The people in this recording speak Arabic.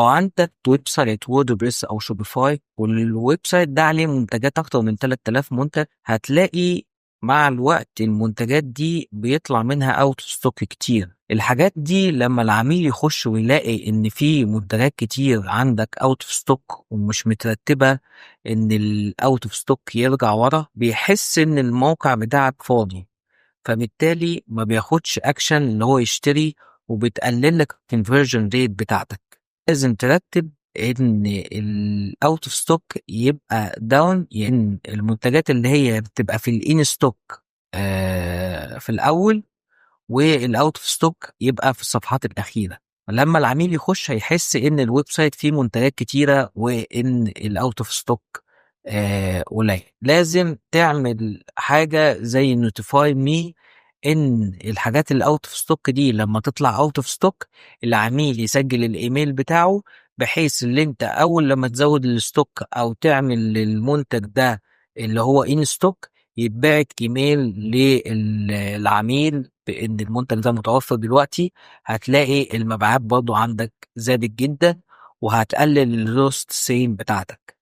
لو عندك ويب سايت ووردبريس او شوبيفاي والويب سايت ده عليه منتجات اكتر من 3000 منتج، هتلاقي مع الوقت المنتجات دي بيطلع منها اوت اوف ستوك كتير. الحاجات دي لما العميل يخش ويلاقي ان في منتجات كتير عندك اوت اوف ستوك ومش مترتبة ان الاوت اوف ستوك يرجع ورا، بيحس ان الموقع بتاعك فاضي، فبالتالي ما بياخدش اكشن ان هو يشتري، وبتقلل لك الكونفرجن ريت بتاعتك. لازم ترتب ان الاوت اوف ستوك يبقى داون، يعني المنتجات اللي هي بتبقى في الان ستوك في الاول، والاوت اوف ستوك يبقى في الصفحات الاخيره. لما العميل يخش هيحس ان الويب سايت فيه منتجات كتيره وان الاوت اوف ستوك قليل. لازم تعمل حاجه زي نوتيفاي مي، ان الحاجات الاوت اوف ستوك دي لما تطلع اوت اوف ستوك العميل يسجل الايميل بتاعه، بحيث ان انت اول لما تزود الستوك او تعمل المنتج ده اللي هو ان ستوك يتبعت ايميل للعميل بان المنتج ده متوفر دلوقتي. هتلاقي المبيعات برضو عندك زادت جدا، وهتقلل الروست سين بتاعتك.